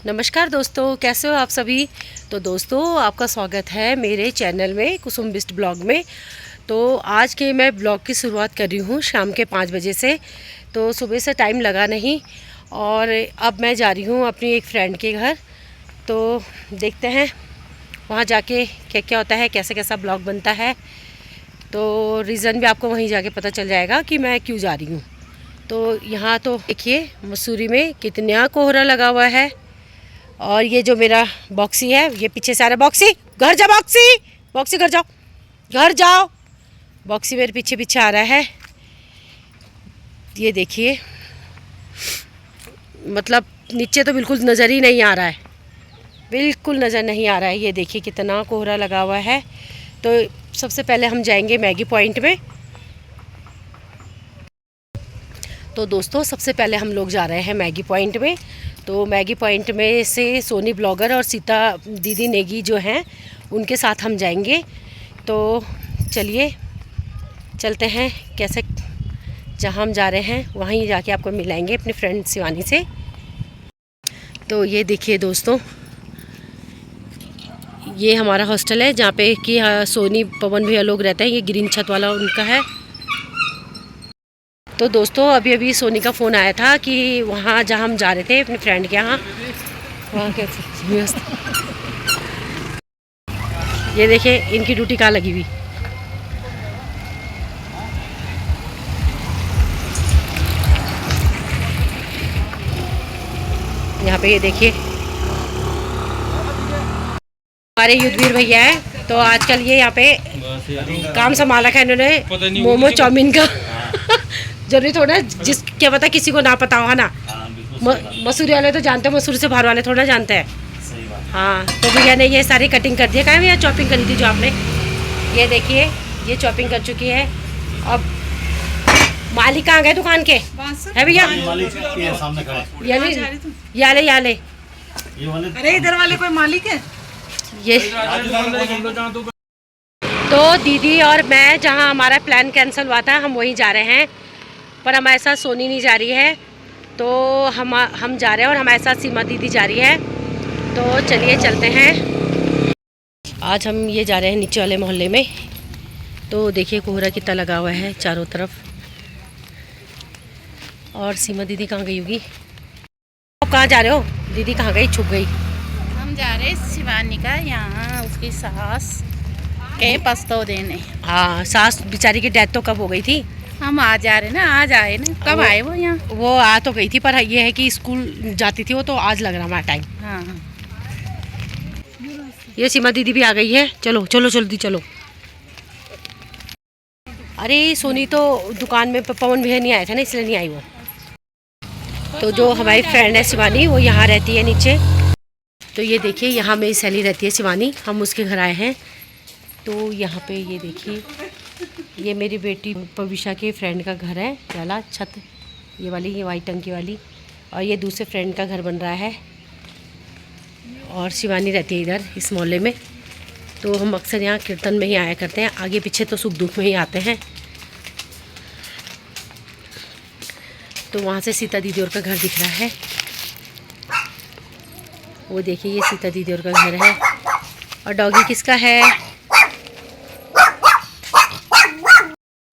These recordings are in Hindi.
नमस्कार दोस्तों, कैसे हो आप सभी। तो दोस्तों, आपका स्वागत है मेरे चैनल में कुसुम बिस्ट ब्लॉग में। तो आज के मैं ब्लॉग की शुरुआत कर रही हूँ शाम के 5 बजे से। तो सुबह से टाइम लगा नहीं और अब मैं जा रही हूँ अपनी एक फ्रेंड के घर। तो देखते हैं वहाँ जाके क्या क्या होता है, कैसे कैसा ब्लॉग बनता है। तो रीज़न भी आपको वहीं जाके पता चल जाएगा कि मैं क्यों जा रही हूँ। तो यहाँ तो देखिए मसूरी में कितना कोहरा लगा हुआ है। और ये जो मेरा बॉक्सी है, ये पीछे से आ रहा है। बॉक्सी घर जा, बॉक्सी बॉक्सी घर जाओ, घर जाओ। बॉक्सी मेरे पीछे पीछे आ रहा है। ये देखिए, मतलब नीचे तो बिल्कुल नज़र ही नहीं आ रहा है, बिल्कुल नज़र नहीं आ रहा है। ये देखिए कितना कोहरा लगा हुआ है। तो सबसे पहले हम जाएंगे मैगी पॉइंट में। तो दोस्तों, सबसे पहले हम लोग जा रहे हैं मैगी पॉइंट में। तो मैगी पॉइंट में से सोनी ब्लॉगर और सीता दीदी नेगी जो हैं उनके साथ हम जाएंगे। तो चलिए चलते हैं, कैसे जहाँ हम जा रहे हैं वहीं जाके आपको मिलाएंगे अपनी फ्रेंड शिवानी से। तो ये देखिए दोस्तों, ये हमारा हॉस्टल है जहाँ पे कि सोनी पवन भैया लोग रहते हैं। ये ग्रीन छत वाला उनका है। तो दोस्तों, अभी अभी सोनी का फ़ोन आया था कि वहाँ जहाँ हम जा रहे थे अपनी फ्रेंड के यहाँ, वहाँ के ये देखिए इनकी ड्यूटी कहाँ लगी हुई। यहाँ पे ये देखिए हमारे युद्धवीर भैया है। तो आजकल ये यहाँ पे काम संभाल रखा है इन्होंने, मोमो चाउमीन का। जरूरी थोड़ा जिस क्या पता किसी को ना पता हो, है ना। मसूरी वाले तो जानते हो, मसूरी से बाहर वाले थोड़ा जानते हैं। हाँ, तो भैया ने ये सारी कटिंग कर दी है। कहाँ भैया चॉपिंग करी थी जो आपने, ये देखिए ये चॉपिंग कर चुकी है। अब मालिक कहाँ गए दुकान के है भैया? याले अरे इधर वाले कोई मालिक है ये। तो दीदी और मैं जहाँ हमारा प्लान कैंसिल हुआ था हम वहीं जा रहे हैं, पर हमारे साथ सोनी नहीं जा रही है। तो हम जा रहे हैं और हमारे साथ सीमा दीदी जा रही है। तो चलिए चलते हैं। आज हम ये जा रहे हैं नीचे वाले मोहल्ले में। तो देखिए कोहरा कितना लगा हुआ है चारों तरफ। और सीमा दीदी कहाँ गई होगी? आप कहाँ जा रहे हो? दीदी कहाँ गई, छुप गई। हम जा रहे हैं शिवानी का यहाँ उसकी सास के पस्तो देने। हाँ, सास बेचारी की डेथ तो कब हो गई थी। हम आज जा रहे ना, आज आए ना। कब आए वो यहाँ? वो आ तो गई थी, पर ये है कि स्कूल जाती थी वो, तो आज लग रहा हमारा टाइम। हाँ, ये सीमा दीदी भी आ गई है। चलो चलो जल्दी चलो। अरे सोनी तो दुकान में पवन भैया नहीं आया था ना, इसलिए नहीं आई वो। तो जो हमारी फ्रेंड है शिवानी, वो यहाँ रहती है नीचे। तो ये देखिए यहाँ मेरी सहेली रहती है शिवानी, हम उसके घर आए हैं। तो यहाँ पे ये देखिए, ये मेरी बेटी पविशा के फ्रेंड का घर है वाला छत, ये वाली, ये वाइट टंकी वाली। और ये दूसरे फ्रेंड का घर बन रहा है। और शिवानी रहती है इधर इस मोहल्ले में। तो हम अक्सर यहाँ कीर्तन में ही आया करते हैं, आगे पीछे तो सुख दुख में ही आते हैं। तो वहाँ से सीता दीदी और का घर दिख रहा है। वो देखिए ये सीता दीदी और का घर है। और डॉगी किसका है?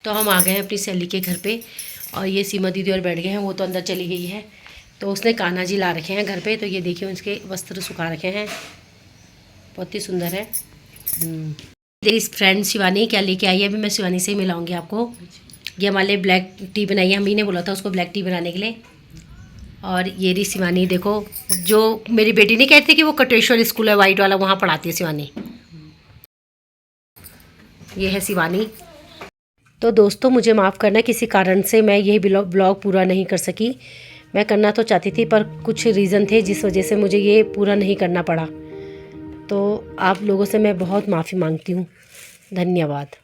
तो हम आ गए हैं अपनी सहेली के घर पे। और ये सीमा दीदी और बैठ गए हैं, वो तो अंदर चली गई है। तो उसने कान्हा जी ला रखे हैं घर पे। तो ये देखिए उसके वस्त्र सुखा रखे हैं, बहुत ही सुंदर है। मेरी फ्रेंड शिवानी क्या लेके आई है, अभी मैं शिवानी से ही मिलाऊंगी आपको। ये हमारे ब्लैक टी बनाई है, हम ही ने बोला था उसको ब्लैक टी बनाने के लिए। और ये रही शिवानी, देखो जो मेरी बेटी नहीं कहती कि वो कटेश्वर स्कूल है वाइट वाला, वहाँ पढ़ाती है शिवानी। ये है शिवानी। तो दोस्तों, मुझे माफ़ करना, किसी कारण से मैं यही ब्लॉग पूरा नहीं कर सकी। मैं करना तो चाहती थी, पर कुछ रीज़न थे जिस वजह से मुझे ये पूरा नहीं करना पड़ा। तो आप लोगों से मैं बहुत माफ़ी मांगती हूँ। धन्यवाद।